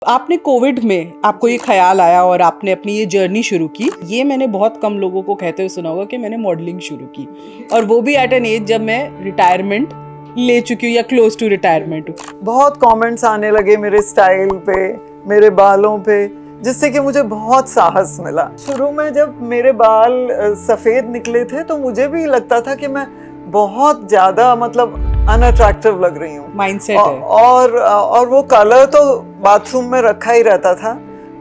आपने कोविड में आपको ये ख्याल आया और आपने अपनी ये जर्नी शुरू की। ये मैंने बहुत कम लोगों को कहते हुए सुना होगा कि मैंने मॉडलिंग शुरू की, और वो भी एट एन एज जब मैं रिटायरमेंट ले चुकी हूँ या क्लोज टू रिटायरमेंट हूँ। बहुत कमेंट्स आने लगे मेरे स्टाइल पे, मेरे बालों पे, जिससे कि मुझे बहुत साहस मिला। शुरू में जब मेरे बाल सफ़ेद निकले थे तो मुझे भी लगता था कि मैं बहुत ज़्यादा अनअट्रैक्टिव लग रही हूँ। माइंडसेट है। और वो कलर तो बाथरूम में रखा ही रहता था,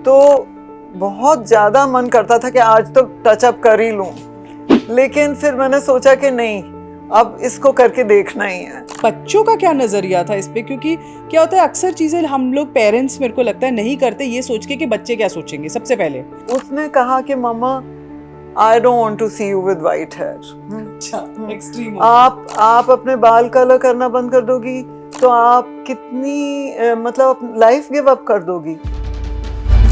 तो बहुत ज़्यादा मन करता था कि आज तो टचअप कर ही लूँ। लेकिन फिर मैंने सोचा कि नहीं, अब इसको करके देखना ही है। बच्चों का क्या नजरिया था इस पे? क्योंकि क्या होता है, अक्सर चीजें हम लोग पेरेंट्स मेरे को लगता है नहीं करते ये सोच के कि बच्चे क्या सोचेंगे। सबसे पहले उसने कहा कि मम्मा, I don't want to see you with white hair. अच्छा, एक्सट्रीम। आप अपने बाल कलर करना बंद कर दोगी तो आप कितनी लाइफ गिव अप कर दोगी।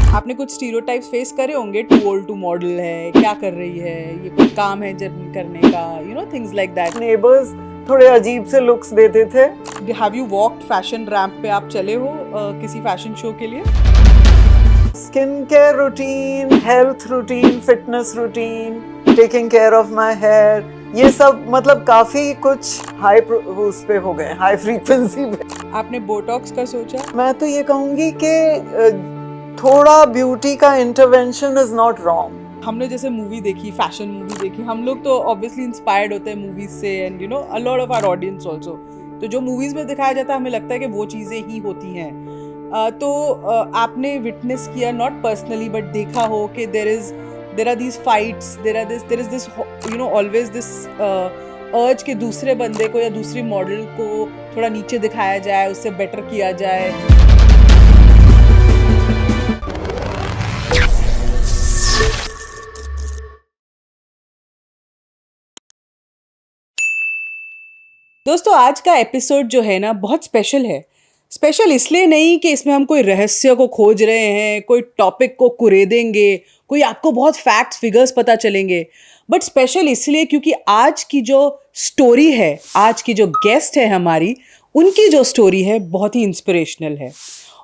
आपने कुछ स्टीरियोटाइप्स फेस करे होंगे, टू ओल्ड टू मॉडल है, क्या कर रही है, ये कोई काम है जर्नी करने का, you know things like that. Neighbours थोड़े अजीब से लुक्स देते थे। Have you walked fashion ramp पे? आप चले हो किसी फैशन शो के लिए? Skin care routine, health routine, fitness routine, taking care of my hair, ये सब काफी कुछ हाई उस पे हो गए, हाई फ्रीक्वेंसी पे। आपने बोटॉक्स का सोचा? मैं तो ये कहूंगी कि थोड़ा ब्यूटी का इंटरवेंशन इज नॉट रॉन्ग। हमने जैसे मूवी देखी, फैशन मूवी देखी, हम लोग तो ऑब्वियसली इंस्पायर्ड होते हैं मूवीज से, and you know a lot of our audience also. तो जो मूवीज में दिखाया जाता है हमें लगता है कि वो चीजें ही होती हैं। आपने विटनेस किया, नॉट पर्सनली बट देखा हो कि there are these fights, there is this you know always this urge कि दूसरे बंदे को या दूसरी मॉडल को थोड़ा नीचे दिखाया जाए, उससे बेटर किया जाए। दोस्तों, आज का एपिसोड जो है ना बहुत स्पेशल है। स्पेशल इसलिए नहीं कि इसमें हम कोई रहस्य को खोज रहे हैं, कोई टॉपिक को कुरेदेंगे, कोई आपको बहुत फैक्ट्स फिगर्स पता चलेंगे, बट स्पेशल इसलिए क्योंकि आज की जो स्टोरी है, आज की जो गेस्ट है हमारी, उनकी जो स्टोरी है बहुत ही इंस्पिरेशनल है।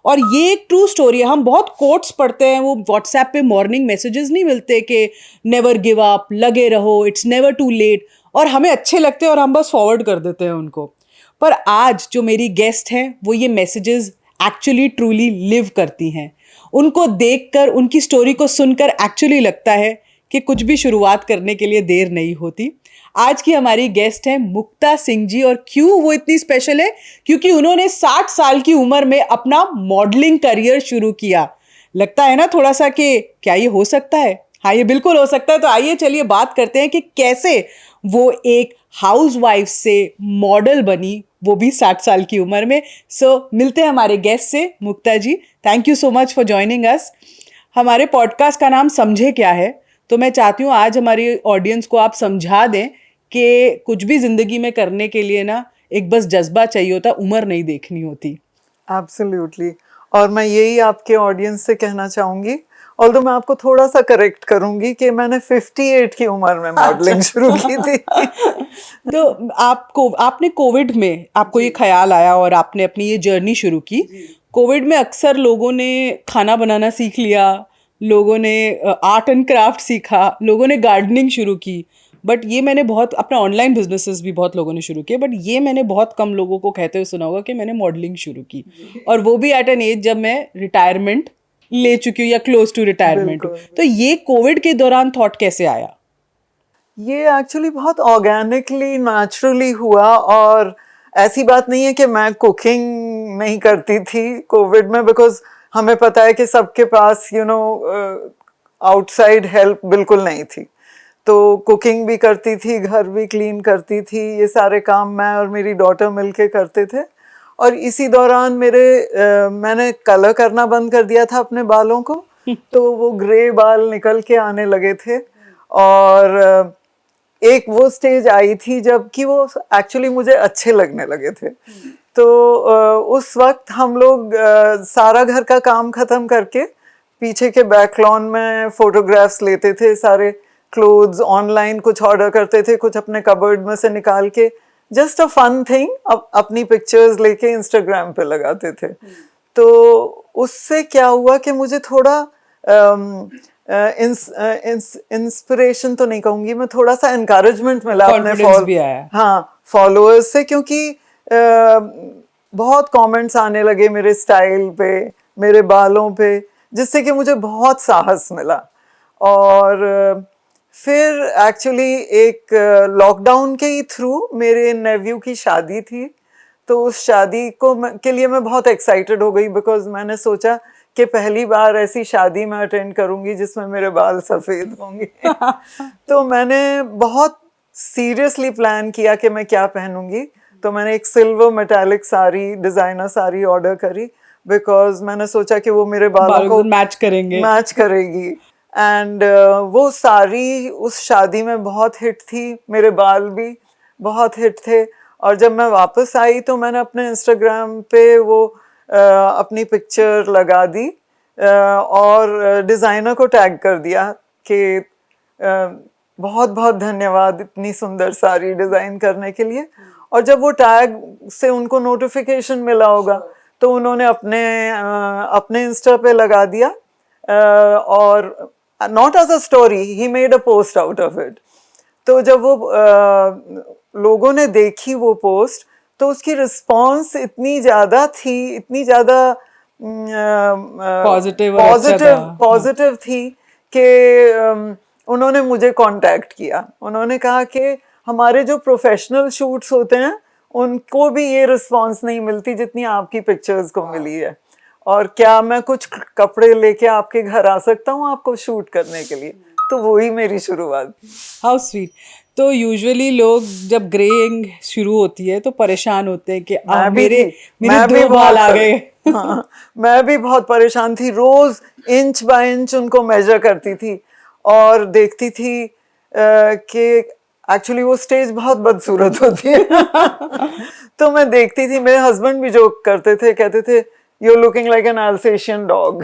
और ये एक ट्रू स्टोरी है। हम बहुत कोट्स पढ़ते हैं, वो व्हाट्सएप पे मॉर्निंग मैसेजेस नहीं मिलते कि नेवर गिव अप, लगे रहो, इट्स नेवर टू लेट, और हमें अच्छे लगते हैं और हम बस फॉरवर्ड कर देते हैं उनको। पर आज जो मेरी गेस्ट हैं वो ये मैसेजेस एक्चुअली ट्रूली लिव करती हैं। उनको देखकर, उनकी स्टोरी को सुनकर एक्चुअली लगता है कि कुछ भी शुरुआत करने के लिए देर नहीं होती। आज की हमारी गेस्ट है मुक्ता सिंह जी। और क्यों वो इतनी स्पेशल है? क्योंकि उन्होंने 60 साल की उम्र में अपना मॉडलिंग करियर शुरू किया। लगता है ना थोड़ा सा कि क्या ये हो सकता है? हाँ, ये बिल्कुल हो सकता है। तो आइए चलिए बात करते हैं कि कैसे वो एक हाउसवाइफ से मॉडल बनी, वो भी 60 साल की उम्र में। मिलते हैं हमारे गेस्ट से। Mukta ji, thank you so much for joining us. हमारे पॉडकास्ट का नाम समझे क्या है, तो मैं चाहती हूँ आज हमारी ऑडियंस को आप समझा दें कि कुछ भी जिंदगी में करने के लिए ना एक बस जज्बा चाहिए होता, उम्र नहीं देखनी होती। एब्सोल्युटली। और मैं यही आपके ऑडियंस से कहना चाहूंगी, ऑल्दो मैं आपको थोड़ा सा करेक्ट करूंगी कि मैंने 58 की उम्र में मॉडलिंग शुरू की थी। तो आपने कोविड में आपको ये ख्याल आया और आपने अपनी ये जर्नी शुरू की। कोविड में अक्सर लोगों ने खाना बनाना सीख लिया, लोगों ने आर्ट एंड क्राफ्ट सीखा, लोगों ने गार्डनिंग शुरू की, बट ये मैंने बहुत अपना ऑनलाइन बिजनेसेस भी बहुत लोगों ने शुरू किए, बट ये मैंने बहुत कम लोगों को कहते हुए सुना होगा कि मैंने मॉडलिंग शुरू की, और वो भी एट एन एज जब मैं रिटायरमेंट ले चुकी हूँ या क्लोज टू रिटायरमेंट हूँ। तो ये कोविड के दौरान थॉट कैसे आया? ये एक्चुअली बहुत ऑर्गेनिकली, नेचुरली हुआ। और ऐसी बात नहीं है कि मैं कुकिंग नहीं करती थी कोविड में, बिकॉज हमें पता है कि सबके पास आउटसाइड हेल्प बिल्कुल नहीं थी। तो कुकिंग भी करती थी, घर भी क्लीन करती थी, ये सारे काम मैं और मेरी डॉटर मिलके करते थे। और इसी दौरान मैंने कलर करना बंद कर दिया था अपने बालों को, तो वो ग्रे बाल निकल के आने लगे थे। और एक वो स्टेज आई थी जब कि वो एक्चुअली मुझे अच्छे लगने लगे थे। तो उस वक्त हम लोग सारा घर का काम ख़त्म करके पीछे के बैक लॉन में फोटोग्राफ्स लेते थे, सारे क्लोथ्स ऑनलाइन कुछ ऑर्डर करते थे, कुछ अपने कबर्ड में से निकाल के, जस्ट अ फन थिंग, अपनी पिक्चर्स लेके इंस्टाग्राम पे लगाते थे। तो उससे क्या हुआ कि मुझे थोड़ा इंस्पिरेशन तो नहीं कहूँगी मैं, थोड़ा सा एनकरेजमेंट मिला अपने कॉन्फिडेंस भी आया। हाँ फॉलोअर्स से, क्योंकि बहुत कमेंट्स आने लगे मेरे स्टाइल पे, मेरे बालों पे, जिससे कि मुझे बहुत साहस मिला। और फिर एक्चुअली एक लॉकडाउन के ही थ्रू मेरे नेव्यू की शादी थी, तो उस शादी के लिए मैं बहुत एक्साइटेड हो गई, बिकॉज मैंने सोचा कि पहली बार ऐसी शादी मैं अटेंड करूंगी जिसमें मेरे बाल सफ़ेद होंगे। तो मैंने बहुत सीरियसली प्लान किया कि मैं क्या पहनूंगी। तो मैंने एक silver metallic sari, designer sari order करी, बिकॉज मैंने सोचा कि वो मेरे बालों को मैच करेगी। एंड वो साड़ी उस शादी में बहुत हिट थी, मेरे बाल भी बहुत हिट थे। और जब मैं वापस आई तो मैंने अपने इंस्टाग्राम पे वो अपनी पिक्चर लगा दी और डिज़ाइनर को टैग कर दिया कि बहुत बहुत धन्यवाद इतनी सुंदर साड़ी डिज़ाइन करने के लिए। और जब वो टैग से उनको नोटिफिकेशन मिला होगा तो उन्होंने अपने इंस्टा पे लगा दिया, और not as a story, he made a post out of it. तो जब वो लोगों ने देखी वो पोस्ट, तो उसकी रिस्पॉन्स इतनी ज़्यादा थी, इतनी ज़्यादा पॉजिटिव थी कि उन्होंने मुझे कांटेक्ट किया। उन्होंने कहा कि हमारे जो प्रोफेशनल शूट्स होते हैं उनको भी ये रिस्पॉन्स नहीं मिलती जितनी आपकी पिक्चर्स को मिली है, और क्या मैं कुछ कपड़े लेके आपके घर आ सकता हूँ आपको शूट करने के लिए। तो वही मेरी शुरुआत। How sweet. तो यूजुअली लोग जब ग्रेइंग शुरू होती है तो परेशान होते हैं कि मेरे दो बाल आ गए। हाँ, मैं भी बहुत परेशान थी, रोज इंच बाय इंच उनको मेजर करती थी और देखती थी कि एक्चुअली वो स्टेज बहुत बदसूरत होती है। तो मैं देखती थी, मेरे हस्बैंड भी जोक करते थे, कहते थे you are looking like an Alsatian dog.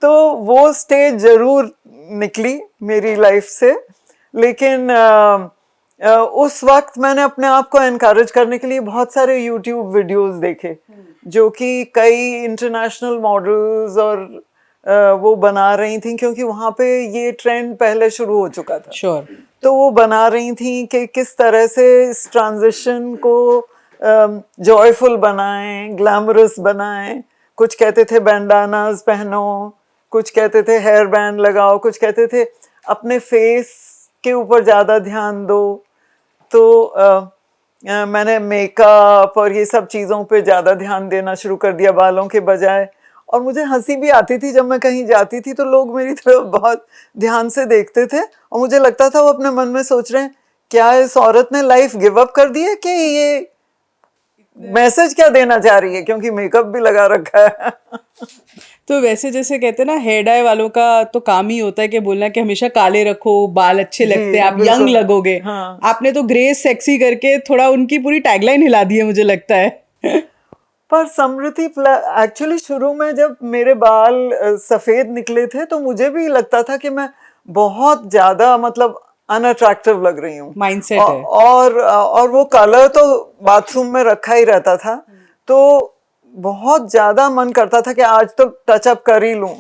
तो वो स्टेज जरूर निकली मेरी लाइफ से, लेकिन उस वक्त मैंने अपने आप को एनकरेज करने के लिए बहुत सारे यूट्यूब वीडियोस देखे, जो कि कई इंटरनेशनल मॉडल्स और वो बना रही थी, क्योंकि वहाँ पे ये ट्रेंड पहले शुरू हो चुका था। Sure. तो वो बना रही थी कि किस तरह से इस ट्रांजिशन को जॉयफुल बनाएं, ग्लैमरस बनाएं। कुछ कहते थे बैंडानास पहनो, कुछ कहते थे हेयर बैंड लगाओ, कुछ कहते थे अपने फेस के ऊपर ज़्यादा ध्यान दो। तो मैंने मेकअप और ये सब चीज़ों पे ज़्यादा ध्यान देना शुरू कर दिया बालों के बजाय। और मुझे हंसी भी आती थी, जब मैं कहीं जाती थी तो लोग मेरी तरफ बहुत ध्यान से देखते थे और मुझे लगता था वो अपने मन में सोच रहे हैं क्या इस औरत ने लाइफ गिव अप कर दी है, कि ये मैसेज क्या देना चाह रही है, क्योंकि मेकअप भी लगा रखा है। तो वैसे जैसे कहते हैं ना, हेयर डाई वालों का तो काम ही होता है कि बोलना कि हमेशा काले रखो, बाल अच्छे लगते हैं, आप यंग लगोगे। हाँ। आपने तो ग्रे सेक्सी करके थोड़ा उनकी पूरी टैगलाइन हिला दी है, मुझे लगता है। पर समृति एक्चुअली शुरू में जब मेरे बाल सफेद निकले थे तो मुझे भी लगता था कि मैं बहुत ज्यादा मतलब अनअट्रैक्टिव लग रही हूँ। माइंडसेट है। और वो कलर तो बाथरूम में रखा ही रहता था, तो बहुत ज्यादा मन करता था कि आज तो टचअप कर ही लूं।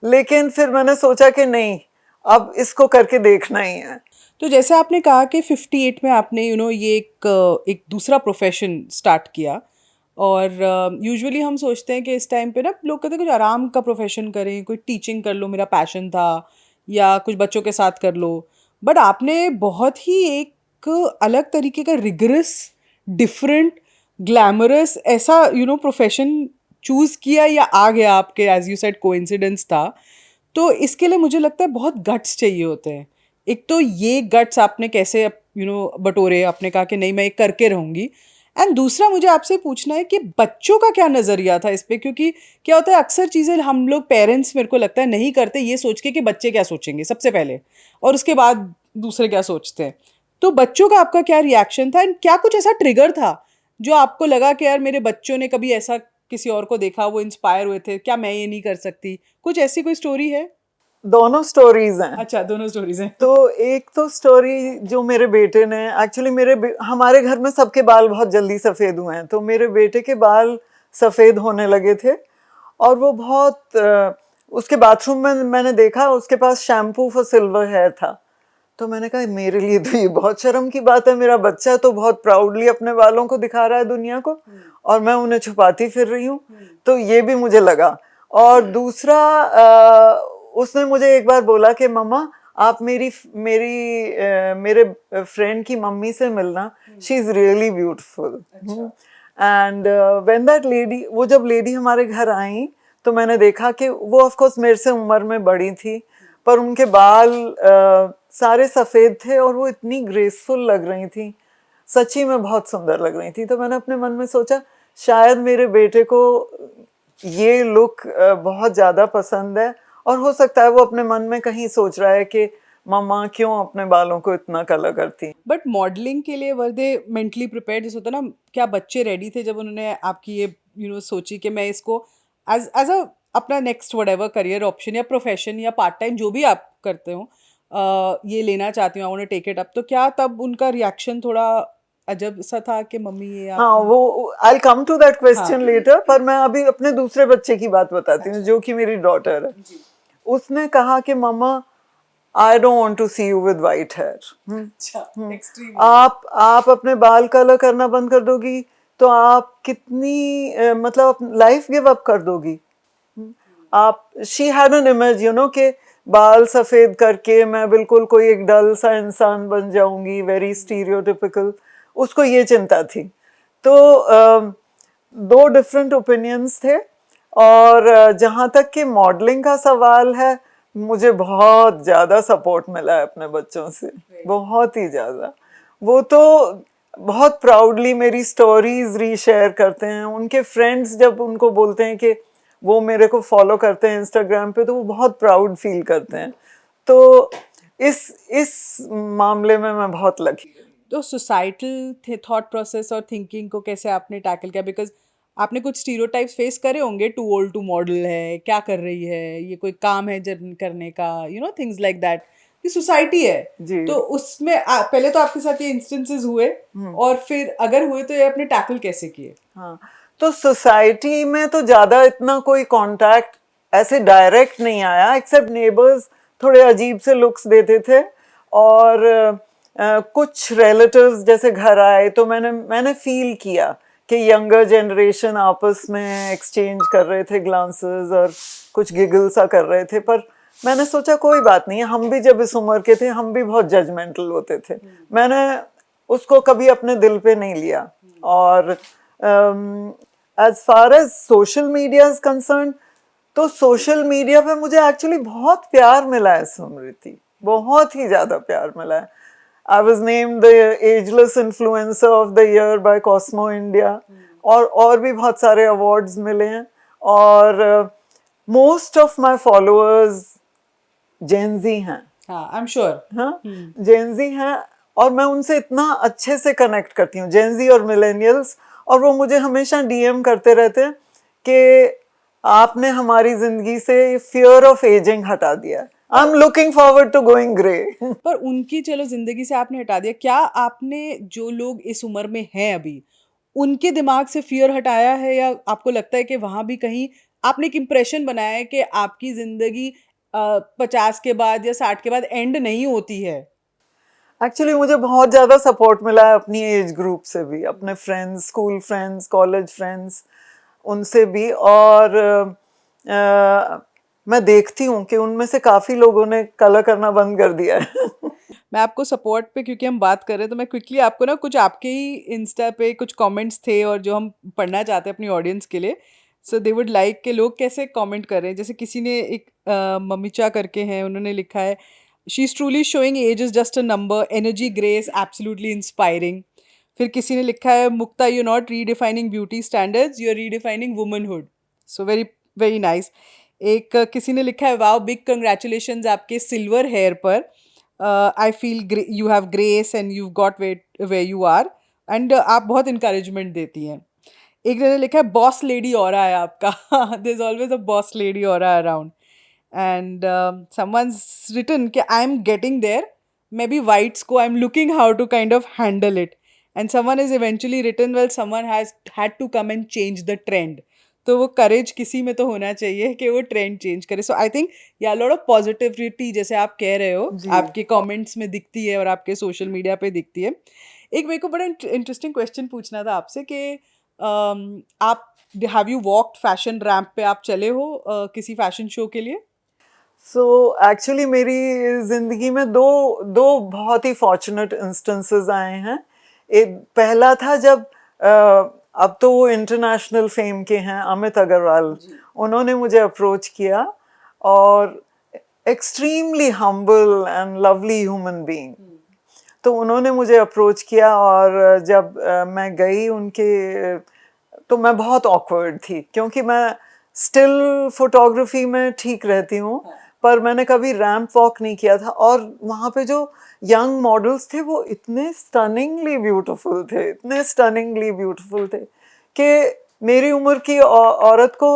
लेकिन फिर मैंने सोचा कि नहीं, अब इसको करके देखना ही है। तो जैसे आपने कहा कि 58 में आपने ये एक दूसरा प्रोफेशन स्टार्ट किया, और यूजुअली हम सोचते हैं कि इस टाइम पे ना लोग कहते हैं कुछ आराम का प्रोफेशन करें, कोई टीचिंग कर लो, मेरा पैशन था, या कुछ बच्चों के साथ कर लो। बट आपने बहुत ही एक अलग तरीके का रिगरस, डिफरेंट, ग्लैमरस ऐसा प्रोफेशन चूज़ किया, या आ गया आपके, एज यू सेड कोइंसिडेंस था। तो इसके लिए मुझे लगता है बहुत गट्स चाहिए होते हैं। एक तो ये गट्स आपने कैसे बटोरे, आपने कहा कि नहीं मैं ये करके रहूँगी। एंड दूसरा मुझे आपसे पूछना है कि बच्चों का क्या नज़रिया था इस पे, क्योंकि क्या होता है अक्सर चीज़ें हम लोग पेरेंट्स, मेरे को लगता है, नहीं करते ये सोच के कि बच्चे क्या सोचेंगे सबसे पहले, और उसके बाद दूसरे क्या सोचते हैं। तो बच्चों का आपका क्या रिएक्शन था, एंड क्या कुछ ऐसा ट्रिगर था जो आपको लगा कि यार मेरे बच्चों ने कभी ऐसा किसी और को देखा, वो इंस्पायर हुए थे, क्या मैं ये नहीं कर सकती? कुछ ऐसी कोई स्टोरी है? दोनों स्टोरीज हैं। अच्छा, दोनों स्टोरीज हैं। तो एक तो स्टोरी जो मेरे बेटे ने, एक्चुअली हमारे घर में सबके बाल बहुत जल्दी सफ़ेद हुए हैं, तो मेरे बेटे के बाल सफ़ेद होने लगे थे। और वो बहुत उसके बाथरूम में मैंने देखा उसके पास शैम्पू फॉर सिल्वर हेयर था। तो मैंने कहा मेरे लिए तो ये बहुत शर्म की बात है, मेरा बच्चा तो बहुत प्राउडली अपने बालों को दिखा रहा है दुनिया को और मैं उन्हें छुपाती फिर रही हूँ। तो ये भी मुझे लगा। और दूसरा उसने मुझे एक बार बोला कि मम्मा आप मेरे फ्रेंड की मम्मी से मिलना, she is really beautiful. And when that lady, वो जब लेडी हमारे घर आई तो मैंने देखा कि वो ऑफ कोर्स मेरे से उम्र में बड़ी थी, पर उनके बाल सारे सफ़ेद थे और वो इतनी ग्रेसफुल लग रही थी, सच्ची में बहुत सुंदर लग रही थी। तो मैंने अपने मन में सोचा शायद मेरे बेटे को ये लुक बहुत ज़्यादा पसंद है, और हो सकता है वो अपने मन में कहीं सोच रहा है कि मम्मा क्यों अपने बालों को इतना कलर करती। बट मॉडलिंग के लिए वर दे मेंटली प्रिपेयर्ड? जैसे होता ना, क्या बच्चे रेडी थे जब उन्होंने आपकी ये सोची कि मैं इसको एज एज अ अपना नेक्स्ट वट करियर ऑप्शन या प्रोफेशन या पार्ट टाइम जो भी आप करते हो ये लेना चाहती हूँ, I want to take it up, तो क्या तब उनका रिएक्शन थोड़ा अजब सा था कि मम्मी ये हाँ, आप? वो I come to that question later, पर मैं अभी अपने दूसरे बच्चे की बात बताती हूँ जो कि मेरी डॉटर है। उसने कहा कि मम्मा I don't want to see you with white hair. Extreme. आप अपने बाल कलर करना बंद कर दोगी तो आप कितनी मतलब लाइफ गिव अप कर दोगी। आप, शी हैड एन इमेज के बाल सफ़ेद करके मैं बिल्कुल कोई एक डल सा इंसान बन जाऊंगी, वेरी स्टीरियोटिपिकल, उसको ये चिंता थी। तो दो डिफरेंट ओपिनियंस थे। और जहाँ तक कि मॉडलिंग का सवाल है, मुझे बहुत ज़्यादा सपोर्ट मिला है अपने बच्चों से, बहुत ही ज़्यादा। वो तो बहुत प्राउडली मेरी स्टोरीज रीशेयर करते हैं। उनके फ्रेंड्स जब उनको बोलते हैं कि वो मेरे को फॉलो करते हैं इंस्टाग्राम पे, तो वो बहुत प्राउड फील करते हैं। तो इस मामले में मैं बहुत लकी। तो सोसाइटल थॉट प्रोसेस और थिंकिंग को कैसे आपने टैकल किया? बिकॉज आपने कुछ स्टीरियोटाइप्स फेस करे होंगे, टू ओल्ड टू मॉडल है, क्या कर रही है, ये कोई काम है जर्न करने का, थिंग्स लाइक दैट, कि सोसाइटी है। जी। तो उसमें पहले तो आपके साथ ये इंस्टेंसेस हुए, और फिर अगर हुए तो ये आपने टैकल कैसे किए? हाँ, तो सोसाइटी में तो ज़्यादा इतना कोई कांटेक्ट ऐसे डायरेक्ट नहीं आया, एक्सेप्ट नेबर्स थोड़े अजीब से लुक्स देते थे। और कुछ रिलेटिव्स जैसे घर आए तो मैंने फील किया कि यंगर जनरेशन आपस में एक्सचेंज कर रहे थे ग्लांसेस और कुछ गिगल सा कर रहे थे। पर मैंने सोचा कोई बात नहीं है, हम भी जब इस उम्र के थे हम भी बहुत जजमेंटल होते थे। मैंने उसको कभी अपने दिल पे नहीं लिया। और as far as social media is concern, तो सोशल मीडिया पे मुझे एक्चुअली बहुत प्यार मिला है स्मृति, बहुत ही ज़्यादा प्यार मिला है। I was named the ageless influencer of the year by Cosmo India, और भी बहुत सारे अवार्ड्स मिले हैं। और most of my followers Gen Z हैं। हाँ, आई एम श्योर। हाँ, जेनजी हैं, और मैं उनसे इतना अच्छे से कनेक्ट करती हूँ, जेनजी और मिलेनियल्स। और वो मुझे हमेशा डीएम करते रहते हैं कि आपने हमारी जिंदगी से फियर ऑफ एजिंग हटा दिया। I am looking forward to going grey. पर उनकी चलो जिंदगी से आपने हटा दिया, क्या आपने जो लोग इस उम्र में हैं अभी उनके दिमाग से फियर हटाया है, या आपको लगता है कि वहां भी कहीं आपने एक इम्प्रेशन बनाया है कि आपकी जिंदगी 50 के बाद या 60 के बाद एंड नहीं होती है? एक्चुअली मुझे बहुत ज़्यादा सपोर्ट मिला है अपनी एज ग्रुप से भी, अपने friends, school friends, college friends, उनसे भी। और मैं देखती हूँ कि उनमें से काफ़ी लोगों ने कलर करना बंद कर दिया है। मैं आपको सपोर्ट पे, क्योंकि हम बात कर रहे हैं, तो मैं क्विकली आपको ना कुछ आपके ही इंस्टा पे कुछ कमेंट्स थे और जो हम पढ़ना चाहते हैं अपनी ऑडियंस के लिए। सो दे वुड लाइक के लोग कैसे कमेंट कर रहे हैं। जैसे किसी ने एक ममिचा करके हैं, उन्होंने लिखा है, she is truly showing age is just a number, energy grace absolutely inspiring. फिर किसी ने लिखा है, Mukta you not redefining beauty standards, you are redefining womanhood. So very very nice. एक किसी ने लिखा है, वाओ बिग कंग्रेचुलेशंस आपके सिल्वर हेयर पर, I feel you have grace and you got way you are, and आप बहुत इंकरेजमेंट देती हैं। एक ने लिखा है, बॉस लेडी ऑरा है आपका। There is always a boss lady aura around. And someone's written कि I am getting there, may be whites को I am looking how to kind of handle it. And someone is eventually written well someone has had to come and change the trend. तो वो करेज किसी में तो होना चाहिए कि वो ट्रेंड चेंज करे. सो आई थिंक या लॉट ऑफ पॉजिटिविटी जैसे आप कह रहे हो जी आपके कमेंट्स में दिखती है और आपके सोशल मीडिया पे दिखती है. एक मेरे को बड़ा इंटरेस्टिंग क्वेश्चन पूछना था आपसे कि आप have you walked fashion ramp पे, आप चले हो किसी फैशन शो के लिए? सो एक्चुअली मेरी ज़िंदगी में दो दो बहुत ही फॉर्चुनेट इंस्टेंसेस आए हैं. एक पहला था जब अब तो वो इंटरनेशनल फेम के हैं, अमित अग्रवाल. उन्होंने मुझे अप्रोच किया और extremely humble and lovely human being. तो उन्होंने मुझे अप्रोच किया और जब मैं गई उनके, तो मैं बहुत ऑकवर्ड थी क्योंकि मैं स्टिल फोटोग्राफी में ठीक रहती हूँ, पर मैंने कभी रैंप वॉक नहीं किया था. और वहाँ पे जो यंग मॉडल्स थे वो इतने स्टनिंगली ब्यूटीफुल थे, इतने स्टनिंगली ब्यूटीफुल थे कि मेरी उम्र की औरत को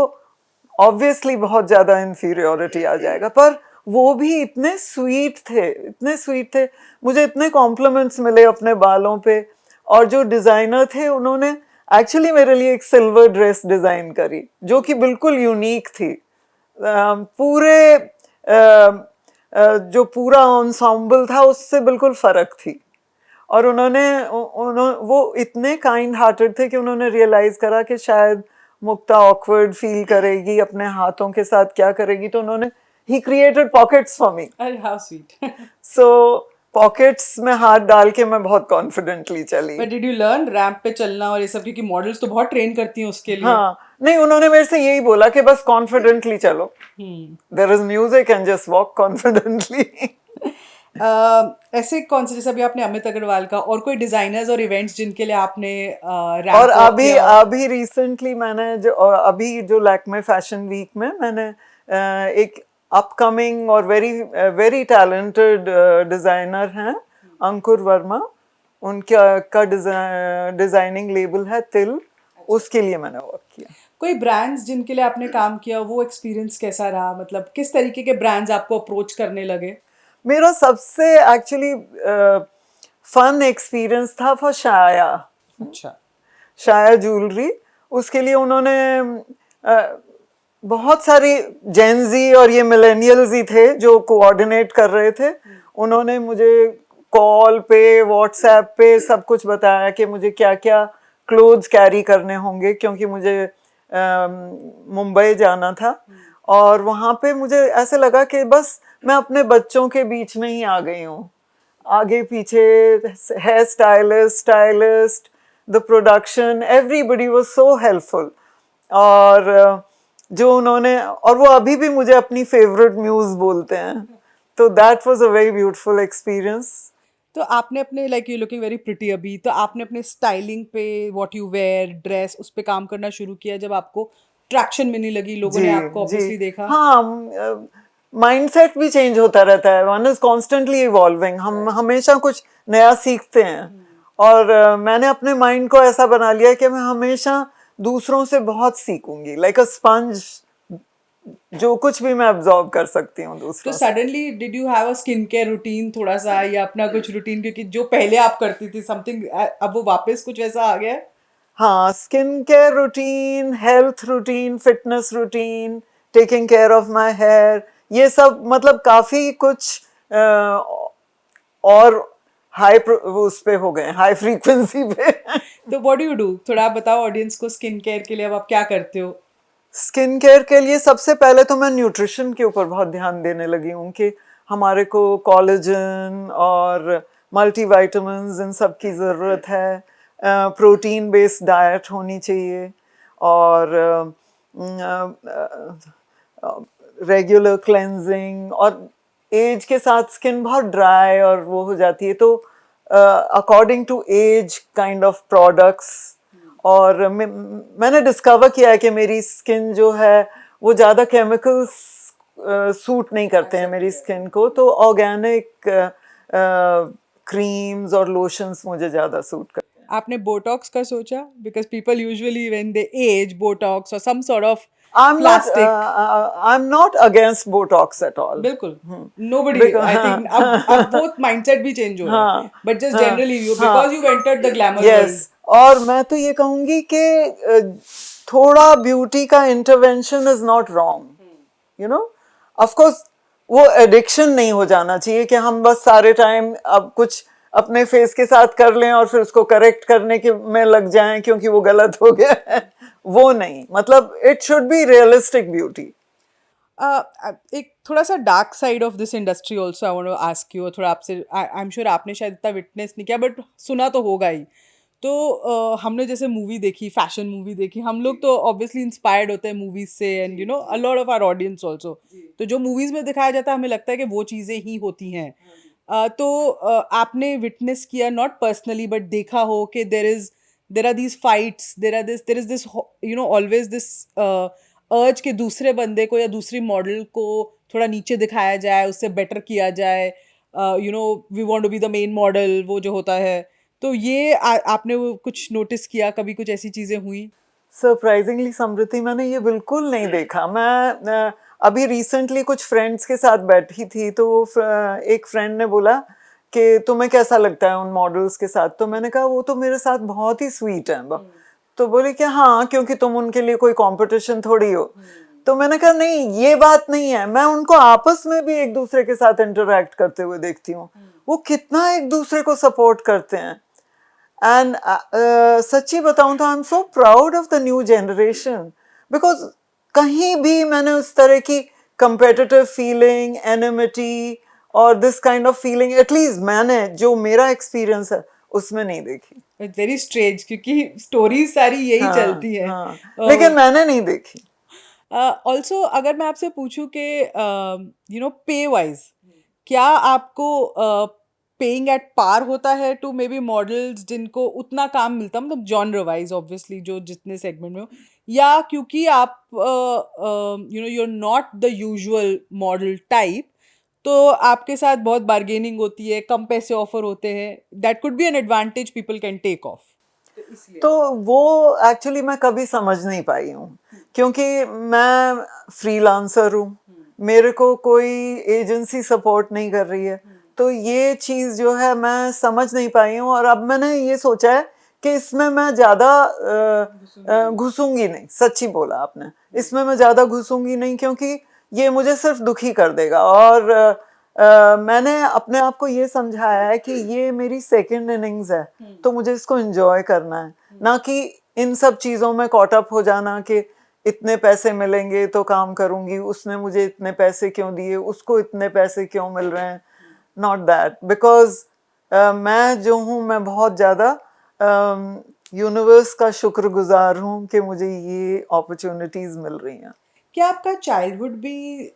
ऑब्वियसली बहुत ज़्यादा इन्फीरियोरिटी आ जाएगा, पर वो भी इतने स्वीट थे, इतने स्वीट थे. मुझे इतने कॉम्प्लीमेंट्स मिले अपने बालों पे. और जो डिज़ाइनर थे उन्होंने एक्चुअली मेरे लिए एक सिल्वर ड्रेस डिज़ाइन करी जो कि बिल्कुल यूनिक थी. पूरे जो पूरा ensemble था उससे बिल्कुल फ़र्क थी. और वो इतने काइंड हार्टेड थे कि उन्होंने रियलाइज़ करा कि शायद मुक्ता ऑकवर्ड फील करेगी अपने हाथों के साथ, क्या करेगी. तो उन्होंने he created pockets for me. अरे हाउ स्वीट. सो पॉकेट्स में हाथ डाल के मैं बहुत कॉन्फिडेंटली चली. But did you learn ramp पे चलना और ये सब, क्योंकि मॉडल्स तो बहुत ट्रेन करती हैं उसके लिए? हाँ, नहीं, उन्होंने मेरे से यही बोला कि बस कॉन्फिडेंटली चलो, there is music and just walk confidently. ऐसे कौन से, जैसे अभी आपने अमित अग्रवाल का, और कोई डिजाइनर्स और इवेंट्स जिनके लिए आपने रैंप और वॉक अभी किया? अभी रिसेंटली मैंने अभी जो लैक्मे फैशन वीक में मैंने एक अपकमिंग और वेरी वेरी टैलेंटेड डिजाइनर हैं, अंकुर वर्मा. उनका डिजाइनिंग लेबल है तिल. उसके लिए मैंने वर्क किया. कोई ब्रांड्स जिनके लिए आपने काम किया, वो एक्सपीरियंस कैसा रहा? मतलब किस तरीके के ब्रांड्स आपको अप्रोच करने लगे? मेरा सबसे एक्चुअली फन एक्सपीरियंस था फॉर शाया. अच्छा. शाया ज्वेलरी. उसके लिए उन्होंने बहुत सारी जेनजी और ये मिलेनियल्स ही थे जो कोऑर्डिनेट कर रहे थे. उन्होंने मुझे कॉल पे, व्हाट्सएप पे सब कुछ बताया कि मुझे क्या क्या क्लोथ्स कैरी करने होंगे, क्योंकि मुझे मुंबई जाना था. और वहाँ पे मुझे ऐसे लगा कि बस मैं अपने बच्चों के बीच में ही आ गई हूँ. आगे पीछे hair stylist, the production, everybody was so helpful. और जो उन्होंने, और वो अभी भी मुझे अपनी फेवरेट म्यूज बोलते हैं. तो that was a very beautiful experience. तो आपने अपने, like you looking very pretty अभी, तो आपने अपने स्टाइलिंग पे, व्हाट यू वेयर, ड्रेस, उस पे काम करना शुरू किया जब आपको ट्रैक्शन मिलने लगी, लोगों ने जी आपको जी. ऑब्वियसली देखा? हाँ, माइंडसेट भी चेंज होता रहता है. One is constantly evolving. हम हमेशा कुछ नया सीखते हैं. और मैंने अपने माइंड को ऐसा बना लिया कि मैं हमेशा दूसरों से बहुत सीखूंगी, लाइक अ स्पंज. जो कुछ भी मैं अब्जॉर्ब कर सकती हूँ तो दूसरों से. Suddenly did you have a skin care routine थोड़ा सा, या अपना कुछ रूटीन, क्योंकि जो पहले आप करती थी समथिंग, अब वो वापस कुछ वैसा आ गया है? हाँ, skin care routine, health routine, fitness routine, taking care of my hair, ये सब मतलब काफी कुछ और उस पे हो गए, हाई फ्रीक्वेंसी पे. तो व्हाट डू यू डू, थोड़ा आप बताओ ऑडियंस को, स्किन केयर के लिए अब आप क्या करते हो? स्किन केयर के लिए सबसे पहले तो मैं न्यूट्रिशन के ऊपर बहुत ध्यान देने लगी हूँ कि हमारे को कोलेजन और मल्टीविटामिन्स इन सब की ज़रूरत है. प्रोटीन बेस्ड डाइट होनी चाहिए. और रेगुलर क्लेंजिंग. और एज के साथ स्किन बहुत ड्राई और वो हो जाती है, तो according to age kind of products. और मैंने डिस्कवर किया है कि मेरी स्किन जो है वो ज़्यादा केमिकल्स सूट नहीं करते हैं मेरी स्किन को. तो ऑर्गेनिक क्रीम्स और लोशंस मुझे ज़्यादा सूट करते हैं. आपने बोटॉक्स का सोचा? Because people usually when they age, botox और some sort of plastic I'm not against Botox at all. बिल्कुल nobody I think अब बहुत माइंडसेट भी चेंज हो रहा है but just generally you because you entered the glamour world Yes, और मैं तो ये कहूंगी कि थोड़ा ब्यूटी का intervention is not wrong, you know, of course वो एडिक्शन नहीं हो जाना चाहिए कि हम बस सारे टाइम अब कुछ अपने फेस के साथ कर लें और फिर उसको करेक्ट करने के में लग जाएं क्योंकि वो गलत हो गया है वो नहीं, मतलब it should be realistic beauty. एक थोड़ा सा dark side of this industry also I want to ask you, थोड़ा आपसे आई एम श्योर आपने शायद इतना विटनेस नहीं किया बट सुना तो होगा ही. तो हमने जैसे मूवी देखी, फैशन मूवी देखी, हम लोग तो ऑब्वियसली इंस्पायर्ड होते हैं मूवीज से and you know a lot of our audience also. तो जो मूवीज में दिखाया जाता है हमें लगता है कि वो चीज़ें ही होती हैं. तो आपने विटनेस किया, नॉट पर्सनली बट देखा हो कि there are these fights, there is this you know always this urge के दूसरे बंदे को या दूसरी मॉडल को थोड़ा नीचे दिखाया जाए, उससे बेटर किया जाए, you know we want to be the main model, वो जो होता है. तो ये आपने वो कुछ नोटिस किया, कभी कुछ ऐसी चीजें हुई? सरप्राइजिंगली समृति मैंने ये बिल्कुल नहीं देखा. मैं अभी रिसेंटली कुछ फ्रेंड्स के साथ बैठी थी तो एक फ्रेंड ने बोला कि तुम्हें कैसा लगता है उन मॉडल्स के साथ, तो मैंने कहा वो तो मेरे साथ बहुत ही स्वीट है. तो बोले कि हाँ क्योंकि तुम उनके लिए कोई कंपटीशन थोड़ी हो. तो मैंने कहा नहीं ये बात नहीं है, मैं उनको आपस में भी एक दूसरे के साथ इंटरेक्ट करते हुए देखती हूँ. वो कितना एक दूसरे को सपोर्ट करते हैं. एंड सच्ची बताऊं तो I am so proud of the new generation because कहीं भी मैंने उस तरह की competitive feeling, enmity और this kind of feeling at least मैंने जो मेरा एक्सपीरियंस है उसमें नहीं देखी. इट्स वेरी स्ट्रेंज क्योंकि स्टोरीज सारी यही चलती है. लेकिन मैंने नहीं देखी. ऑल्सो अगर मैं आपसे पूछूं कि यू नो पे वाइज क्या आपको पेइंग एट पार होता है टू मे बी मॉडल्स जिनको उतना काम मिलता, मतलब जॉनर वाइज ऑब्वियसली जो जितने सेगमेंट में हो, या क्योंकि आप you know you are not the usual model type तो आपके साथ बहुत बार्गेनिंग होती है, कम पैसे ऑफर होते हैं, that could be an advantage people can take off? तो वो एक्चुअली मैं कभी समझ नहीं पाई हूँ क्योंकि मैं फ्रीलांसर हूँ, मेरे को कोई एजेंसी सपोर्ट नहीं कर रही है. तो ये चीज़ जो है मैं समझ नहीं पाई हूँ और अब मैंने ये सोचा है कि इसमें मैं ज़्यादा घुसूंगी नहीं. सच्ची बोला आपने, इसमें मैं ज़्यादा घुसूंगी नहीं क्योंकि ये मुझे सिर्फ दुखी कर देगा. और मैंने अपने आप को ये समझाया है कि ये मेरी सेकंड इनिंग्स है तो मुझे इसको एंजॉय करना है, ना कि इन सब चीज़ों में कॉट अप हो जाना कि इतने पैसे मिलेंगे तो काम करूंगी, उसने मुझे इतने पैसे क्यों दिए, उसको इतने पैसे क्यों मिल रहे हैं. नॉट दैट, बिकॉज मैं जो हूँ मैं बहुत ज़्यादा यूनिवर्स का शुक्रगुजार हूँ कि मुझे ये अपॉर्चुनिटीज़ मिल रही हैं. क्या आपका चाइल्डहुड भी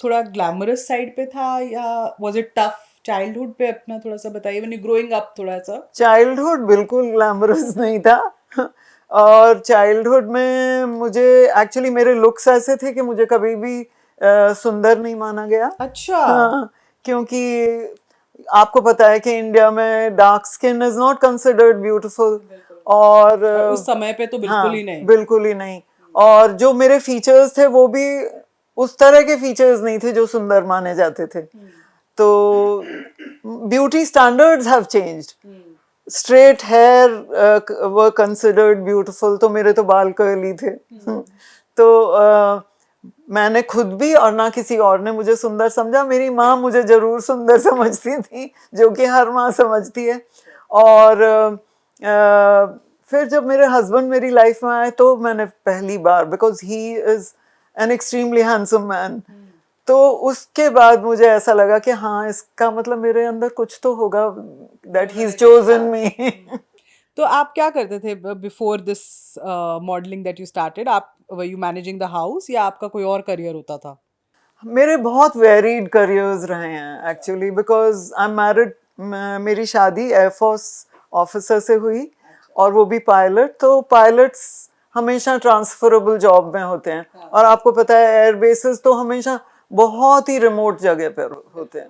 थोड़ा ग्लैमरस साइड पे था या वाज इट टफ चाइल्डहुड पे? अपना थोड़ा सा बताइए, व्हेन यू ग्रोइंग अप थोड़ा सा. चाइल्डहुड बिल्कुल ग्लैमरस नहीं था और चाइल्डहुड में मुझे एक्चुअली मेरे लुक्स ऐसे थे कि मुझे कभी भी सुंदर नहीं माना गया. अच्छा. हाँ, क्योंकि आपको पता है कि इंडिया में dark skin is not considered beautiful और उस समय पे तो बिल्कुल ही नहीं. बिल्कुल ही नहीं. और जो मेरे फीचर्स थे वो भी उस तरह के फीचर्स नहीं थे जो सुंदर माने जाते थे. तो beauty standards have changed. Straight hair were considered beautiful, तो मेरे तो बाल कर्ली थे. तो मैंने खुद भी और ना किसी और ने मुझे सुंदर समझा. मेरी माँ मुझे जरूर सुंदर समझती थी जो कि हर माँ समझती है. और फिर जब मेरे हस्बैंड मेरी लाइफ में आए तो मैंने पहली बार, because he is an extremely handsome man, तो उसके बाद मुझे ऐसा लगा कि हाँ इसका मतलब मेरे अंदर कुछ तो होगा, that he is chosen me. तो आप क्या करते थे before this modelling that you started? आप were you managing the house या आपका कोई और करियर होता था? मेरे बहुत वेरीड करियर्स रहे हैं actually, because I am married. मेरी शादी एयरफोर्स ऑफिसर से हुई और वो भी पायलट. तो पायलट्स हमेशा ट्रांसफरेबल जॉब में होते हैं और आपको पता है एयर बेसिस तो हमेशा बहुत ही रिमोट जगह पर होते हैं,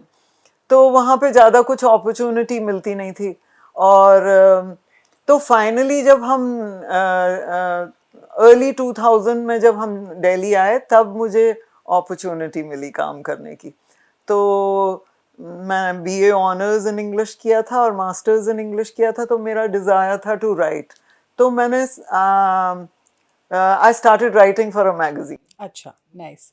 तो वहाँ पे ज़्यादा कुछ अपॉर्चुनिटी मिलती नहीं थी. और तो फाइनली जब हम अर्ली 2000 में जब हम दिल्ली आए तब मुझे अपॉर्चुनिटी मिली काम करने की। तो मैं बीए ऑनर्स इन इंग्लिश किया था और मास्टर्स इन इंग्लिश किया था, तो मेरा डिज़ायर था टू राइट। तो मैंने I started writing for a magazine. अच्छा, नाइस।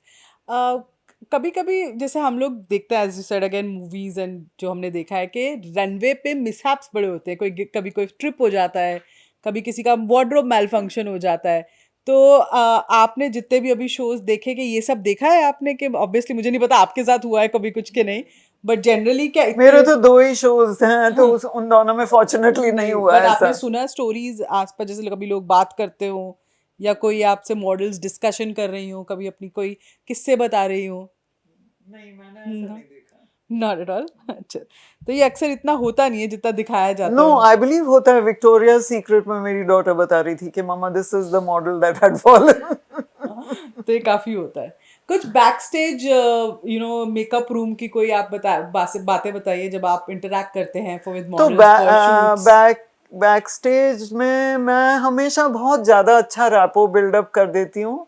कभी कभी जैसे हम लोग देखते हैं, as you said again, movies and जो हमने देखा है कि रनवे पे मिसहैप्स बड़े होते हैं, कभी कोई ट्रिप हो जाता है, कभी किसी का वार्डरोब मैल फंक्शन हो जाता है। तो आपने जितने भी अभी शोज देखे, कि ये सब देखा है आपने? कि ऑब्वियसली मुझे नहीं पता आपके साथ हुआ है कभी कुछ के नहीं, बट जनरली क्या मेरे इतने तो 2 ही शोज हैं, तो उन दोनों में फॉर्चुनेटली नहीं हुआ बट ऐसा। आपने सुना स्टोरीज आसपास, जैसे कभी लोग बात करते हो या कोई आपसे मॉडल्स डिस्कशन कर रही हो, कभी अपनी कोई किस्से बता रही हो? नहीं, मैंने ऐसा नहीं देखा। Not at all. अच्छा, तो ये अक्सर इतना होता नहीं है जितना दिखाया जाता नो, है। आई बिलीव होता है। विक्टोरिया सीक्रेट में मेरी डॉटर बता रही थी कि मम्मा this is the model that had fallen. तो ये काफी होता है। कुछ बैक स्टेज मेकअप रूम की कोई आप बातें बताइए, जब आप इंटरेक्ट करते हैं विद तो models for shoots. Back stage में मैं हमेशा बहुत ज़्यादा अच्छा रैपो बिल्डअप कर देती हूँ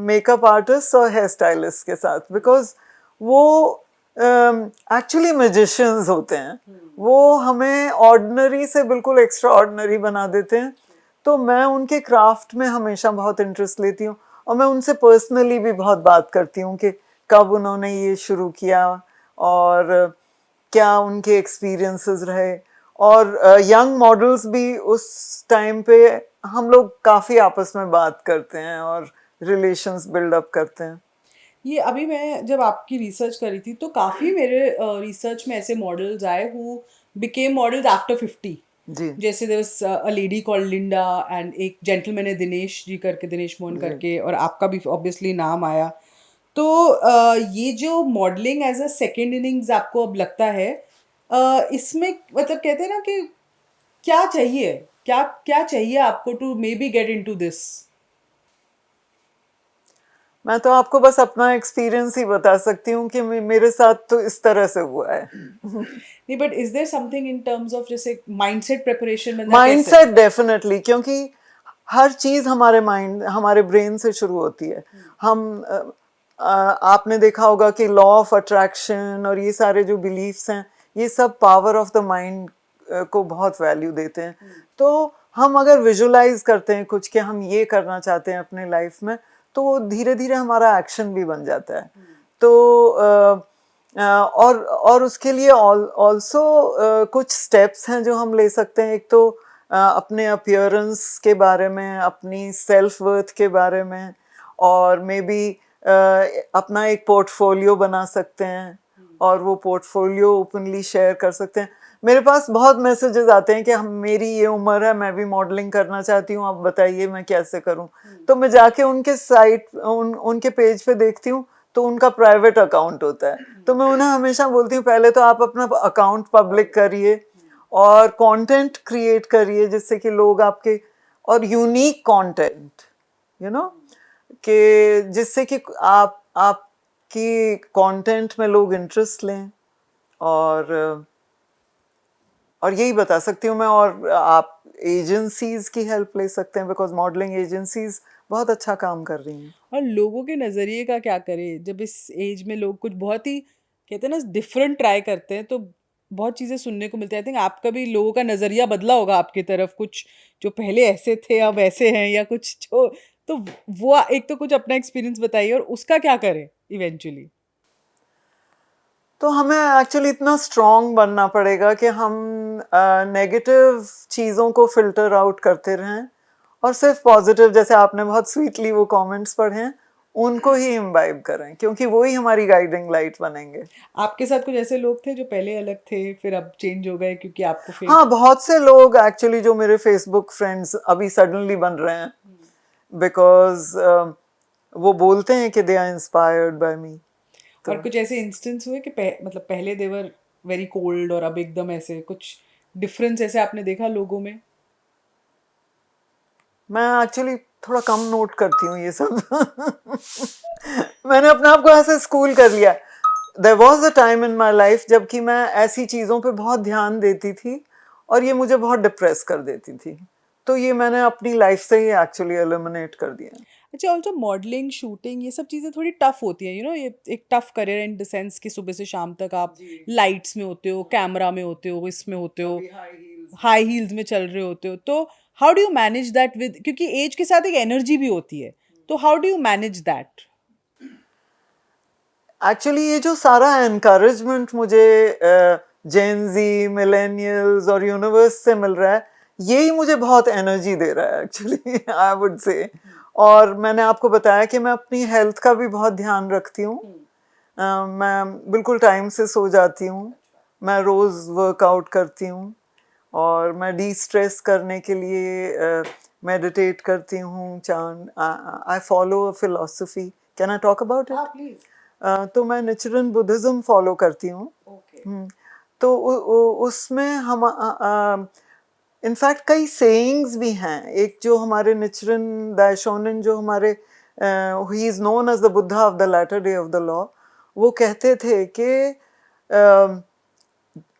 मेकअप आर्टिस्ट और हेयर स्टाइलिस्ट के साथ, बिकॉज वो एक्चुअली मैजिशियंस होते हैं। वो हमें ऑर्डिनरी से बिल्कुल एक्स्ट्रा ऑर्डिनरी बना देते हैं। तो मैं उनके क्राफ्ट में हमेशा बहुत इंटरेस्ट लेती हूँ, और मैं उनसे पर्सनली भी बहुत बात करती हूँ कि कब उन्होंने ये शुरू किया और क्या उनके एक्सपीरियंसेस रहे। और यंग मॉडल्स भी उस टाइम पे हम लोग काफ़ी आपस में बात करते हैं और रिलेशंस बिल्डअप करते हैं। ये अभी मैं जब आपकी रिसर्च करी थी, तो काफी मेरे रिसर्च में ऐसे मॉडल्स आए हु बिकेम मॉडल्स आफ्टर 50। जी जैसे there was a lady called Linda, and एक जेंटलमैन है दिनेश जी करके, दिनेश मोहन जी। करके, और आपका भी ऑब्वियसली नाम आया। तो ये जो modelling as a second innings आपको अब लगता है, इसमें मतलब कहते हैं ना कि क्या चाहिए, क्या क्या चाहिए आपको to maybe get into this? मैं तो आपको बस अपना एक्सपीरियंस ही बता सकती हूँ कि मेरे साथ तो इस तरह से हुआ है। नहीं, but is there something in terms of जैसे माइंडसेट प्रिपरेशन, बंदा कैसे? माइंडसेट डेफिनेटली, क्योंकि हर चीज़ हमारे माइंड हमारे ब्रेन से शुरू होती है। हम आपने देखा होगा कि लॉ ऑफ अट्रैक्शन और ये सारे जो बिलीफ्स हैं, ये सब पावर ऑफ द माइंड को बहुत वैल्यू देते हैं। तो हम अगर विजुलाइज करते हैं कुछ कि हम ये करना चाहते हैं अपने लाइफ में, तो वो धीरे धीरे हमारा एक्शन भी बन जाता है। तो और उसके लिए ऑल्सो कुछ स्टेप्स हैं जो हम ले सकते हैं। एक तो अपने अपीयरेंस के बारे में, अपनी सेल्फ वर्थ के बारे में, और मे बी अपना एक पोर्टफोलियो बना सकते हैं और वो पोर्टफोलियो ओपनली शेयर कर सकते हैं। मेरे पास बहुत मैसेजेस आते हैं कि हम मेरी ये उम्र है, मैं भी मॉडलिंग करना चाहती हूँ, आप बताइए मैं कैसे करूँ। तो मैं जाके उनके उनके पेज पे देखती हूँ, तो उनका प्राइवेट अकाउंट होता है। तो मैं उन्हें हमेशा बोलती हूँ पहले तो आप अपना अकाउंट पब्लिक करिए और कंटेंट क्रिएट करिए जिससे कि लोग आपके, और यूनिक कंटेंट यू नो कि जिससे कि आपकी कंटेंट में लोग इंटरेस्ट लें। और यही बता सकती हूँ मैं। और आप एजेंसीज की हेल्प ले सकते हैं, बिकॉज मॉडलिंग एजेंसीज बहुत अच्छा काम कर रही हैं। और लोगों के नज़रिए का क्या करें, जब इस एज में लोग कुछ बहुत ही कहते हैं ना डिफरेंट ट्राई करते हैं, तो बहुत चीज़ें सुनने को मिलती है। आई थिंक आपका भी लोगों का नज़रिया बदला होगा आपकी तरफ, कुछ जो पहले ऐसे थे अब ऐसे हैं, या कुछ जो, तो वो एक तो कुछ अपना एक्सपीरियंस बताइए, और उसका क्या करें इवेंचुअली। तो हमें एक्चुअली इतना स्ट्रॉन्ग बनना पड़ेगा कि हम नेगेटिव चीज़ों को फिल्टर आउट करते रहें और सिर्फ पॉजिटिव, जैसे आपने बहुत स्वीटली वो कमेंट्स पढ़े हैं, उनको ही इम्बाइब करें, क्योंकि वो ही हमारी गाइडिंग लाइट बनेंगे। आपके साथ कुछ ऐसे लोग थे जो पहले अलग थे, फिर अब चेंज हो गए क्योंकि आपको फिर? हाँ, बहुत से लोग एक्चुअली जो मेरे फेसबुक फ्रेंड्स अभी सडनली बन रहे हैं, बिकॉज वो बोलते हैं कि दे आर इंस्पायर्ड बाय मी। और तो कुछ ऐसे इंस्टेंस हुए कि मतलब पहले देवर वेरी कोल्ड और अब एकदम ऐसे कुछ डिफरेंस ऐसे आपने देखा लोगों में? मैं एक्चुअली थोड़ा कम नोट करती हूँ ये सब। मैंने अपने आप को ऐसे स्कूल कर लिया। There was a time in my life जबकि मैं ऐसी चीज़ों पे बहुत ध्यान देती थी और ये मुझे बहुत डिप्रेस कर देती थी। तो ये मैंने अपनी लाइफ से ही एक्चुअली एलिमिनेट कर दिया है। अच्छा, ऑल्सो मॉडलिंग, शूटिंग, ये सब चीज़ें थोड़ी टफ होती हैं, ये एक tough career in the sense कि सुबह से शाम तक आप लाइट्स में होते हो, कैमरा में होते हो, इसमें होते हो, हाई हील्स में चल रहे होते हो, तो how do you manage that with, क्योंकि एज के साथ एक एनर्जी भी होती है, तो how do you manage that? Actually ये जो सारा एनकरेजमेंट मुझे जेन जी, मिलेनियल्स और यूनिवर्स से मिल रहा है, यही मुझे बहुत एनर्जी दे रहा है एक्चुअली, आई वुड से। और मैंने आपको बताया कि मैं अपनी हेल्थ का भी बहुत ध्यान रखती हूँ। मैं बिल्कुल टाइम से सो जाती हूँ, मैं रोज़ वर्कआउट करती हूँ, और मैं डी स्ट्रेस करने के लिए मेडिटेट करती हूँ। चांद, I follow a philosophy, can I talk about it? Please. तो मैं नेचुरल बुद्धिज़्म फॉलो करती हूँ। तो उसमें हम इनफैक्ट कई सेइंग्स भी हैं। एक जो हमारे निचिरेन दाइशोनिन, जो हमारे ही is known as the Buddha of the latter day of the law, वो कहते थे कि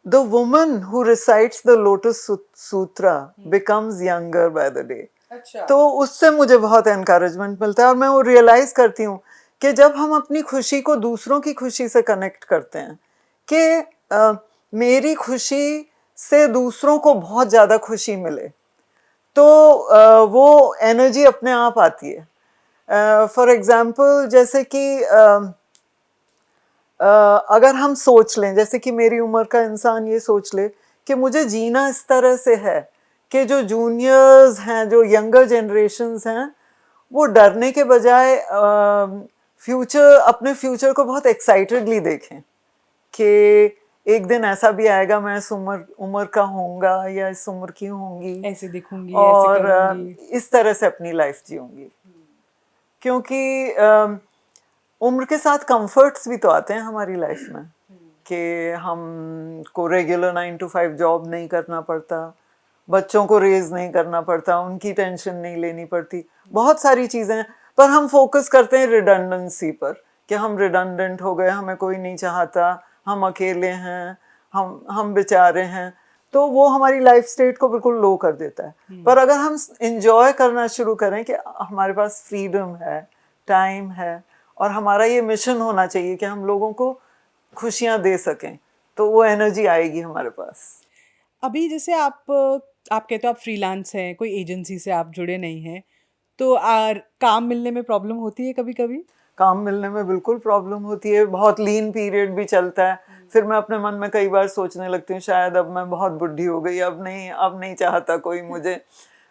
the woman who recites the lotus sutra becomes younger by the day. अच्छा। तो उससे मुझे बहुत एनकरेजमेंट मिलता है, और मैं वो रियलाइज़ करती हूँ कि जब हम अपनी खुशी को दूसरों की खुशी से कनेक्ट करते हैं, कि मेरी खुशी से दूसरों को बहुत ज़्यादा खुशी मिले, तो वो एनर्जी अपने आप आती है। फॉर एग्ज़ाम्पल, जैसे कि अगर हम सोच लें, जैसे कि मेरी उम्र का इंसान ये सोच ले कि मुझे जीना इस तरह से है कि जो जूनियर्स हैं, जो यंगर जनरेशन्स हैं, वो डरने के बजाय अपने फ्यूचर को बहुत एक्साइटेडली देखें कि एक दिन ऐसा भी आएगा, मैं इस उम्र का होऊंगा या इस उम्र की होंगी, ऐसे दिखूंगी, ऐसे और करूंगी। इस तरह से अपनी लाइफ जीऊंगी। क्योंकि उम्र के साथ कंफर्ट्स भी तो आते हैं हमारी लाइफ में, कि हम को रेगुलर 9 to 5 जॉब नहीं करना पड़ता, बच्चों को रेज नहीं करना पड़ता, उनकी टेंशन नहीं लेनी पड़ती, बहुत सारी चीज़ें। पर हम फोकस करते हैं रिडंडेंसी पर, कि हम रिडंडेंट हो गए, हमें कोई नहीं चाहता, हम अकेले हैं, हम बेचारे हैं, तो वो हमारी लाइफ स्टेट को बिल्कुल लो कर देता है। पर अगर हम इंजॉय करना शुरू करें कि हमारे पास फ्रीडम है, टाइम है, और हमारा ये मिशन होना चाहिए कि हम लोगों को खुशियाँ दे सकें, तो वो एनर्जी आएगी हमारे पास। अभी जैसे आप कहते हो आप फ्रीलांस हैं, कोई एजेंसी से आप जुड़े नहीं हैं, तो काम मिलने में प्रॉब्लम होती है कभी कभी? काम मिलने में बिल्कुल प्रॉब्लम होती है, बहुत लीन पीरियड भी चलता है। फिर मैं अपने मन में कई बार सोचने लगती हूँ, शायद अब मैं बहुत बुढ़ी हो गई, अब नहीं चाहता कोई मुझे।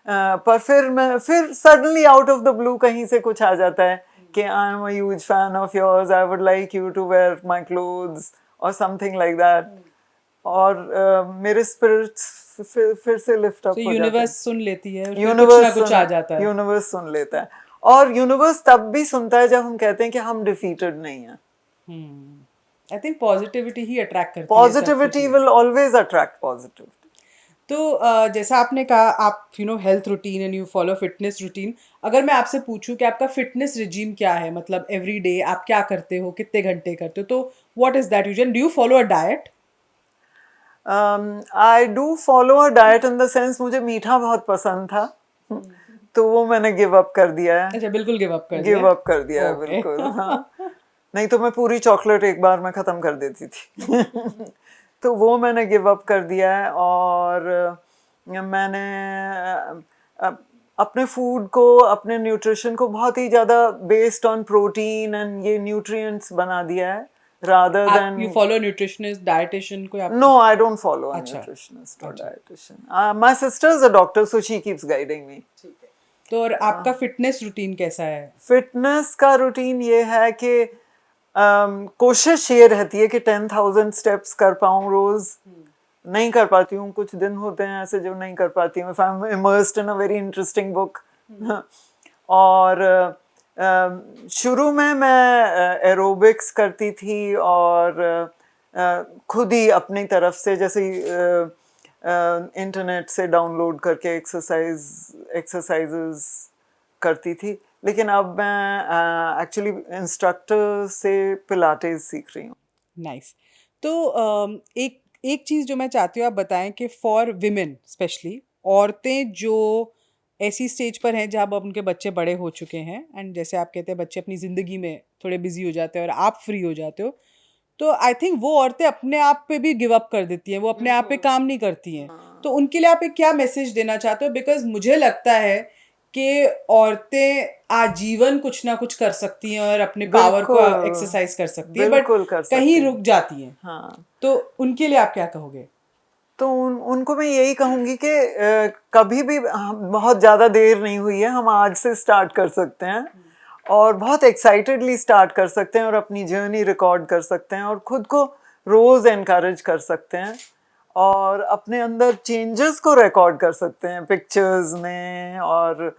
पर फिर suddenly out of the blue कहीं से कुछ आ जाता है कि I am a huge fan of yours, I would like you to wear my clothes और समथिंग लाइक दैट, और मेरे स्पिरिट्स फिर से लिफ्ट अप तो हो जाते यूनिवर्स हैं। सुन लेती है और फिर कुछ ना कुछ आ जाता है। यूनिवर्स सुन लेता है, और यूनिवर्स तब भी सुनता है जब हम कहते हैं कि हम डिफीटेड नहीं हैं। I think positivity he attract करती है सबसे पॉजिटिविटी चीज। Will always attract positivity. तो जैसा आपने कहा आप health routine and you follow fitness routine, अगर मैं आपसे पूछूं कि आपका फिटनेस रिजीम क्या है, मतलब एवरी डे आप क्या करते हो, कितने घंटे करते हो, तो what is that usual, do you follow a diet? I do follow a diet in the sense, मुझे मीठा बहुत पसंद था, तो वो मैंने गिव अप कर दिया है। अच्छा, बिल्कुल गिव अप कर दिया गिव है? अप कर दिया है ओके। बिल्कुल, हाँ। नहीं तो मैं पूरी चॉकलेट एक बार में ख़त्म कर देती थी। तो वो मैंने गिव अप कर दिया है, और मैंने अपने फूड को, अपने न्यूट्रिशन को बहुत ही ज़्यादा बेस्ड ऑन प्रोटीन एंड ये न्यूट्रिएंट्स बना दिया है, rather आप than you follow nutritionist, dietitian कोई no, आपको? I don't follow a अच्छा। nutritionist or अच्छा। dietitian. My sister is a doctor, so she keeps guiding me. तो और आपका फिटनेस रूटीन कैसा है? फिटनेस का रूटीन ये है कि कोशिश ये रहती है कि 10,000 स्टेप्स कर पाऊँ रोज। नहीं कर पाती हूँ, कुछ दिन होते हैं ऐसे जो नहीं कर पाती हूँ, if I'm immersed in a very interesting book. और शुरू में मैं एरोबिक्स करती थी, और खुद ही अपनी तरफ से, जैसे इंटरनेट से डाउनलोड करके एक्सरसाइजेस करती थी। लेकिन अब मैं एक्चुअली इंस्ट्रक्टर से पिलाटेस सीख रही हूँ। नाइस। तो एक एक चीज़ जो मैं चाहती हूँ आप बताएं कि फॉर विमेन स्पेशली, औरतें जो ऐसी स्टेज पर हैं जहाँ अब उनके बच्चे बड़े हो चुके हैं एंड जैसे आप कहते हैं बच्चे अपनी ज़िंदगी में थोड़े बिजी हो जाते हैं और आप फ्री हो जाते हो, तो आई थिंक वो औरतें अपने आप पे भी गिव अप कर देती हैं, वो अपने आप पे काम नहीं करती हैं। तो उनके लिए आप एक क्या मैसेज देना चाहते हो? बिकॉज मुझे लगता है कि औरतें आजीवन कुछ ना कुछ कर सकती हैं और अपने पावर को बिल्कुल एक्सरसाइज कर सकती हैं, बट बिल्कुल कर कहीं सकती रुक हैं। जाती हैं। हाँ, तो उनके लिए आप क्या कहोगे? तो उनको मैं यही कहूंगी कि कभी भी बहुत ज़्यादा देर नहीं हुई है, हम आज से स्टार्ट कर सकते हैं और बहुत एक्साइटेडली स्टार्ट कर सकते हैं और अपनी जर्नी रिकॉर्ड कर सकते हैं और खुद को रोज़ एनकरेज कर सकते हैं और अपने अंदर चेंजेस को रिकॉर्ड कर सकते हैं पिक्चर्स में और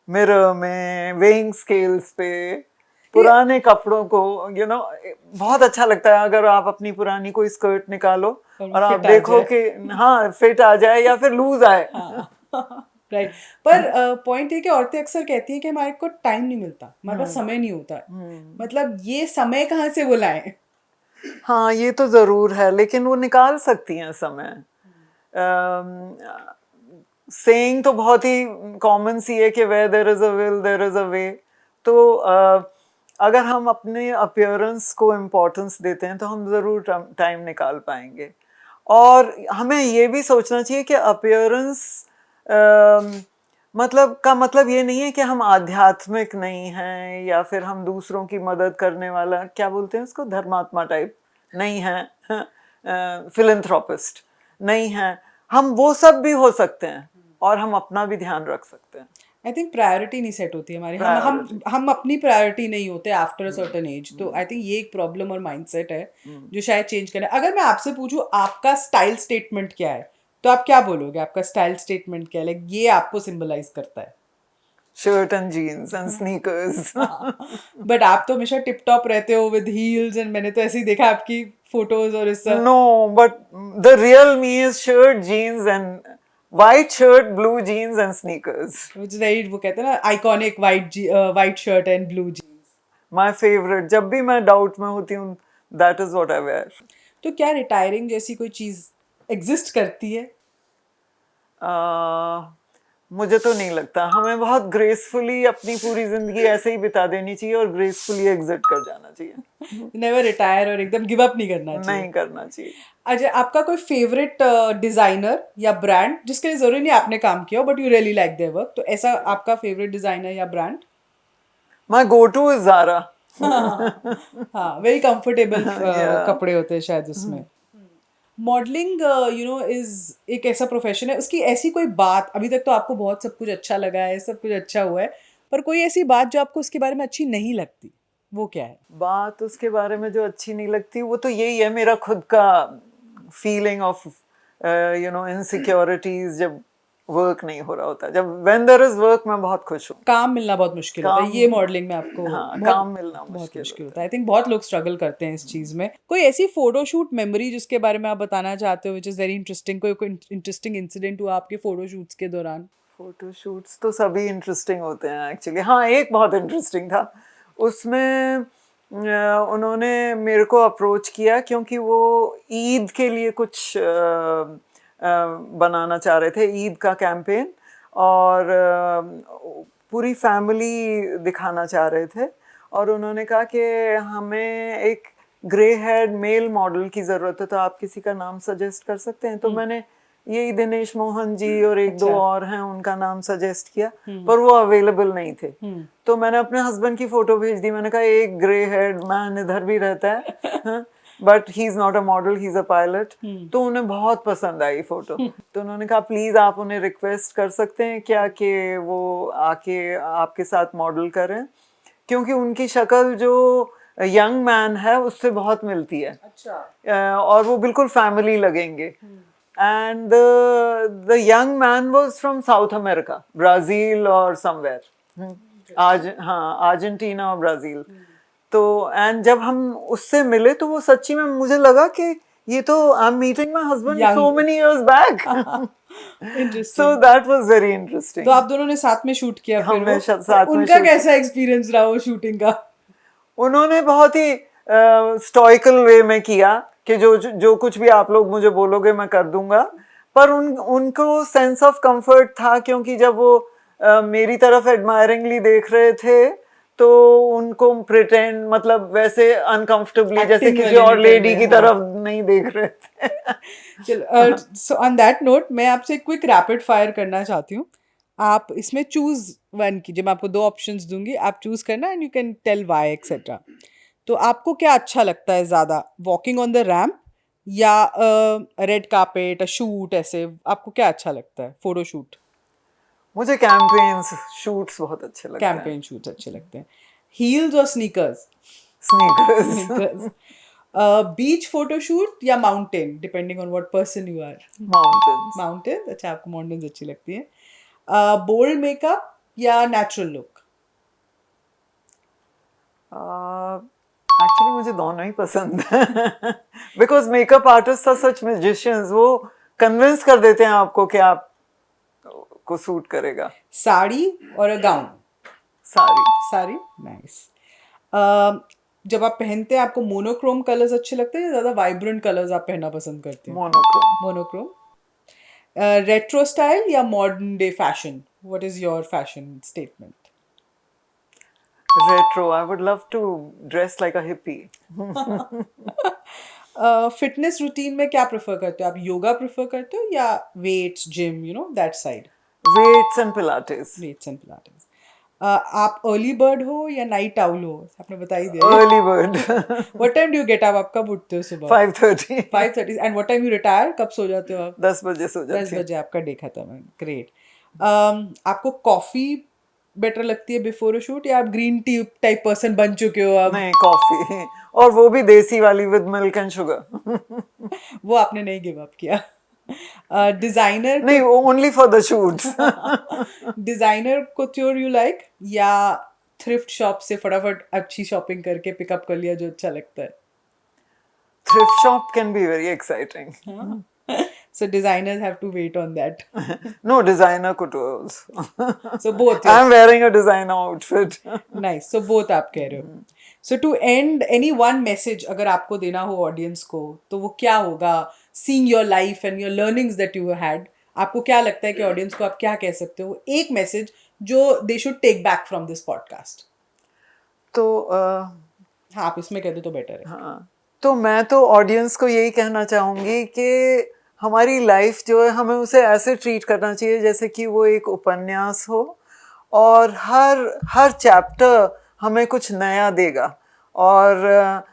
मिरर में, वेइंग स्केल्स पे, पुराने कपड़ों को बहुत अच्छा लगता है अगर आप अपनी पुरानी कोई स्कर्ट निकालो और आप fit आ देखो जाए। कि हाँ फिट आ जाए या फिर लूज आए। राइट। पर पॉइंट ये कि औरतें अक्सर कहती हैं कि हमारे को टाइम नहीं मिलता, हमारे पास समय नहीं होता। मतलब ये समय कहाँ से वो लाएं? हाँ, ये तो ज़रूर है, लेकिन वो निकाल सकती हैं समय। सेइंग तो बहुत ही कॉमन सी है कि where there is a will there is a way. तो अगर हम अपने अपीयरेंस को इम्पोर्टेंस देते हैं तो हम ज़रूर टाइम निकाल पाएंगे। और हमें ये भी सोचना चाहिए कि अपीयरेंस मतलब ये नहीं है कि हम आध्यात्मिक नहीं हैं या फिर हम दूसरों की मदद करने वाला, क्या बोलते हैं उसको, धर्मात्मा टाइप नहीं हैं, फिलैंथ्रोपिस्ट नहीं हैं। हम वो सब भी हो सकते हैं और हम अपना भी ध्यान रख सकते हैं। आई थिंक प्रायोरिटी नहीं सेट होती हमारी, प्रायोरिटी हम अपनी प्रायोरिटी नहीं होते आफ्टर अ सर्टेन एज। तो आई थिंक ये एक प्रॉब्लम और माइंडसेट है जो शायद चेंज करना है। अगर मैं आपसे पूछूं आपका स्टाइल स्टेटमेंट क्या है, तो आप क्या बोलोगे? आपका स्टाइल स्टेटमेंट क्या है? लाइक ये आपको सिंबलाइज करता है? Shirt and jeans and sneakers. But आप तो हमेशा टिप टॉप रहते हो विद हील्स, एंड मैंने तो ऐसे ही देखा आपकी फोटोज और इस सब। No, but the real me is shirt, jeans, and white shirt, blue jeans, and sneakers. Which is very, वो कहते हैं ना, iconic white shirt and blue jeans. My favorite. जब भी मैं डाउट में होती हूँ, that is what I wear. तो क्या रिटायरिंग जैसी कोई चीज एग्जिस्ट करती है? मुझे तो नहीं लगता। हमें बहुत ग्रेसफुली अपनी पूरी जिंदगी ऐसे ही बिता देनी चाहिए और ग्रेसफुली एग्जिट कर जाना चाहिए। नेवर रिटायर और एकदम गिव अप नहीं करना चाहिए। नहीं करना चाहिए। अच्छा, आपका कोई फेवरेट डिजाइनर या ब्रांड जिसके लिए जरूरी नहीं आपने काम किया हो but you really like their work, तो ऐसा आपका फेवरेट डिजाइनर या brand? My go-to is Zara. हाँ, वेरी कंफर्टेबल Yeah. कपड़े होते हैं शायद उसमें। मॉडलिंग इज एक ऐसा प्रोफेशन है, उसकी ऐसी कोई बात, अभी तक तो आपको बहुत सब कुछ अच्छा लगा है, सब कुछ अच्छा हुआ है, पर कोई ऐसी बात जो आपको उसके बारे में अच्छी नहीं लगती, वो क्या है? बात उसके बारे में जो अच्छी नहीं लगती वो तो यही है, मेरा खुद का फीलिंग ऑफ इनसिक्योरिटीज जब वर्क नहीं हो रहा होता। जब व्हेन देयर इज वर्क मैं बहुत खुश हूँ। काम मिलना बहुत मुश्किल होता है, ये मॉडलिंग में आपको हाँ, बहुत काम मिलना बहुत मुश्किल मुश्किल होता है। आई थिंक बहुत लोग स्ट्रगल करते हैं इस चीज में। कोई ऐसी फोटोशूट मेमोरी जिसके बारे में आप बताना चाहते हो विच इज वेरी इंटरेस्टिंग? कोई इंटरेस्टिंग इंसिडेंट हुआ आपके फोटोशूट्स के दौरान? फोटोशूट्स तो सभी इंटरेस्टिंग होते हैं एक्चुअली। हाँ, एक बहुत इंटरेस्टिंग था। उसमें उन्होंने मेरे को अप्रोच किया क्योंकि वो ईद के लिए कुछ बनाना चाह रहे थे, ईद का कैंपेन, और पूरी फैमिली दिखाना चाह रहे थे। और उन्होंने कहा कि हमें एक ग्रे हेयर्ड मेल मॉडल की ज़रूरत है, तो आप किसी का नाम सजेस्ट कर सकते हैं? तो मैंने यही दिनेश मोहन जी और एक दो और हैं उनका नाम सजेस्ट किया, पर वो अवेलेबल नहीं थे। तो मैंने अपने हस्बैंड की फ़ोटो भेज दी। मैंने कहा एक ग्रे हेयर्ड मैन इधर भी रहता है, but he is not a model, he is a pilot. तो उन्हें बहुत पसंद आई फ़ोटो। तो उन्होंने कहा प्लीज़ आप उन्हें रिक्वेस्ट कर सकते हैं क्या कि वो आके आपके साथ मॉडल करें, क्योंकि उनकी शक्ल जो यंग मैन है उससे बहुत मिलती है। अच्छा। और वो बिल्कुल फैमिली लगेंगे। And the young man was from south America, Brazil और समवेयर, अर्जेंटीना और ब्राज़ील। तो एंड जब हम उससे मिले तो वो सच्ची में मुझे लगा कि ये तो I am meeting my husband so many years back. So that was very interesting. तो आप दोनों ने साथ में शूट किया फिर? हमने वो साथ में उनका शूट कैसा एक्सपीरियंस रहा वो शूटिंग का? उन्होंने बहुत ही स्टोइकल वे में किया कि जो कुछ भी आप लोग मुझे बोलोगे मैं कर दूंगा, पर उनको सेंस ऑफ कंफर्ट था, क्योंकि जब वो मेरी तरफ एडमायरिंगली देख रहे थे तो उनको प्रिटेंड मतलब वैसे अनकंफर्टेबली जैसे Acting किसी वाले और नहीं कर लेडी रहे, की हाँ। तरफ नहीं देख रहे थे। चलो, सो ऑन दैट नोट मैं आपसे क्विक रैपिड फायर करना चाहती हूँ। आप इसमें चूज वन कीजिए, मैं आपको दो ऑप्शंस दूंगी, आप चूज करना and you can tell why etcetera. तो आपको क्या अच्छा लगता है ज़्यादा, वॉकिंग ऑन द रैम्प या रेड कार्पेट, शूट, ऐसे आपको क्या अच्छा लगता है? फोटो शूट, मुझे कैंपेन्स शूट्स बहुत अच्छे लगते हैं। कैंपेन शूट्स अच्छे लगते हैं। हील्स और sneakers? Sneakers. Sneakers. Beach photo shoot या mountain, depending on what person you are. Mountains. Mountain, अच्छा आपको माउंटेन्स अच्छी लगती है। बोल्ड मेकअप या नेचुरल लुक? एक्चुअली मुझे दोनों ही पसंद है, because makeup artist are such musicians, वो कन्विंस कर देते हैं आपको कि आप को सूट करेगा। साड़ी और गाउन? साड़ी। साड़ी, नाइस। जब आप पहनते हैं आपको मोनोक्रोम कलर्स अच्छे लगते हैं या ज़्यादा वाइब्रेंट कलर्स आप पहनना पसंद करते हैं? मोनोक्रोम। मोनोक्रोम। रेट्रो स्टाइल या modern day fashion? What is your fashion statement? Retro, I would love to dress like a hippie. Fitness routine में क्या प्रेफर करते हो आप? योगा प्रेफर करते हो या weights, gym, you know that side? Weights and pilates. Weights and pilates. आप early bird हो या नाइट आउल हो? आपने बता ही दिया। Early bird. What time do you get up? आप कब उठते हो सुबह? 5:30। 5:30। And what time you retire? कब सो जाते हो आप? 10 बजे सो 10 जाती हूँ। बजे आपका डे खत्म है, ग्रेट। आपको कॉफी बेटर लगती है बिफोर अ शूट या आप ग्रीन टी टाइप पर्सन बन चुके हो अब? नहीं, कॉफी, और वो भी देसी वाली विद मिल्क एंड शुगर। वो आपने नहीं गिव अप किया। डिजाइनर नहीं, only for the shoots. Designer couture you like या थ्रिफ्ट शॉप से फटाफट अच्छी शॉपिंग करके पिकअप कर लिया जो अच्छा लगता है? Thrift shop can be very exciting. So designers have to wait on that. No, designer couture. So both. I'm wearing a designer outfit. Nice. So both आप कह रहे हो. So to end, any one message अगर आपको देना हो audience को तो वो क्या होगा? Seeing your life and your learnings that you had, आपको क्या लगता है कि audience को आप क्या कह सकते हो? एक message जो they should take back from this podcast. तो हाँ, आप इसमें कह दो तो better है. हाँ, तो मैं तो ऑडियंस को यही कहना चाहूँगी कि हमारी लाइफ जो है हमें उसे ऐसे ट्रीट करना चाहिए जैसे कि वो एक उपन्यास हो, और हर चैप्टर हमें कुछ नया देगा, और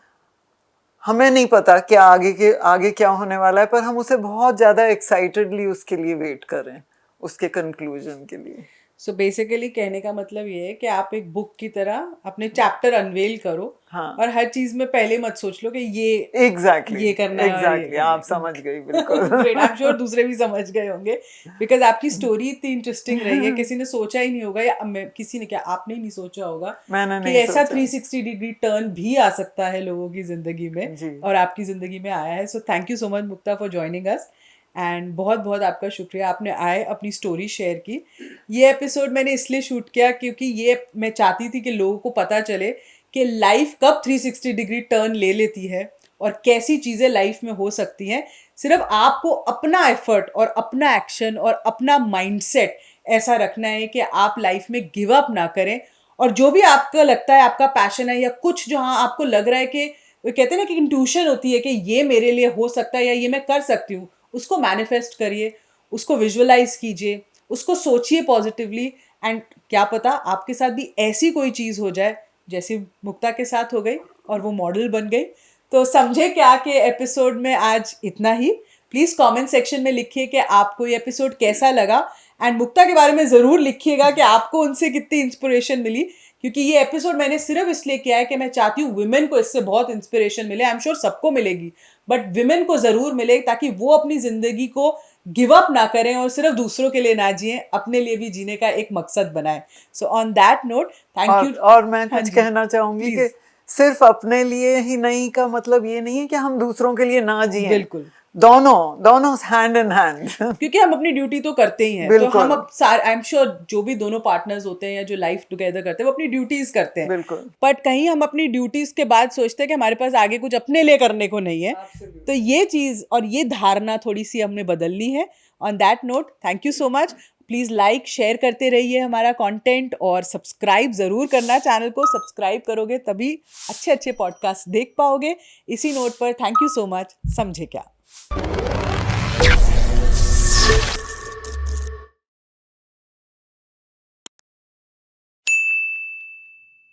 हमें नहीं पता कि आगे क्या होने वाला है, पर हम उसे बहुत ज़्यादा एक्साइटेडली उसके लिए वेट करें, उसके कंक्लूजन के लिए। सो बेसिकली कहने का मतलब ये है कि आप एक बुक की तरह अपने चैप्टर अनवेल करो। हाँ। और हर चीज में पहले मत सोच लो कि ये एग्जैक्टली ये करना है और ये एग्जैक्टली करना आप है। समझ गई बिल्कुल। ग्रेट, आई एम श्योर दूसरे भी समझ गए होंगे बिकॉज आपकी स्टोरी इतनी इंटरेस्टिंग रही है, किसी ने सोचा ही नहीं होगा, या किसी ने क्या, आपने ही नहीं सोचा होगा मैंने कि नहीं ऐसा सोचा। 360 डिग्री टर्न भी आ सकता है लोगों की जिंदगी में, जी। और आपकी जिंदगी में आया है। So thank you so much Mukta for joining us, and बहुत बहुत आपका शुक्रिया, आपने आए अपनी स्टोरी शेयर की। ये एपिसोड मैंने इसलिए शूट किया क्योंकि ये मैं चाहती थी कि लोगों को पता चले कि लाइफ कब 360 डिग्री टर्न ले लेती है और कैसी चीज़ें लाइफ में हो सकती हैं। सिर्फ आपको अपना एफर्ट और अपना एक्शन और अपना माइंडसेट ऐसा रखना है कि आप लाइफ में गिव अप ना करें, और जो भी आपका लगता है आपका पैशन है या कुछ जहाँ आपको लग रहा है कि वो कहते हैं ना कि इंट्यूशन होती है कि ये मेरे लिए हो सकता है या ये मैं कर सकती हूँ, उसको मैनिफेस्ट करिए, उसको विजुअलाइज कीजिए, उसको सोचिए पॉजिटिवली, एंड क्या पता आपके साथ भी ऐसी कोई चीज़ हो जाए जैसी मुक्ता के साथ हो गई और वो मॉडल बन गई। तो समझे क्या कि एपिसोड में आज इतना ही। प्लीज़ कमेंट सेक्शन में लिखिए कि आपको ये एपिसोड कैसा लगा, एंड मुक्ता के बारे में ज़रूर लिखिएगा कि आपको उनसे कितनी इंस्पिरेशन मिली, क्योंकि ये एपिसोड मैंने सिर्फ इसलिए किया है कि मैं चाहती हूँ विमेन को इससे बहुत इंस्पिरेशन मिले। आई एम श्योर सबको मिलेगी, बट विमेन को ज़रूर मिले ताकि वो अपनी ज़िंदगी को गिव अप ना करें और सिर्फ दूसरों के लिए ना जिए, अपने लिए भी जीने का एक मकसद बनाएं। So on that note, thank you. और मैं कुछ कहना चाहूंगी कि सिर्फ अपने लिए ही नहीं का मतलब ये नहीं है कि हम दूसरों के लिए ना जिए, बिल्कुल, दोनों हैंड इन हैंड। क्योंकि हम अपनी ड्यूटी तो करते ही हैं, तो हम अब आई एम श्योर जो भी दोनों पार्टनर्स होते हैं या जो लाइफ टुगेदर करते हैं वो अपनी ड्यूटीज करते हैं, बिल्कुल। बट कहीं हम अपनी ड्यूटीज के बाद सोचते हैं कि हमारे पास आगे कुछ अपने लिए करने को नहीं है। तो ये चीज़ और ये धारणा थोड़ी सी हमने बदलनी है, on that note, thank you so much. Please like share करते रहिए हमारा कंटेंट और सब्सक्राइब ज़रूर करना. चैनल को सब्सक्राइब करोगे तभी अच्छे अच्छे पॉडकास्ट देख पाओगे. इसी नोट पर थैंक यू सो मच. समझे क्या.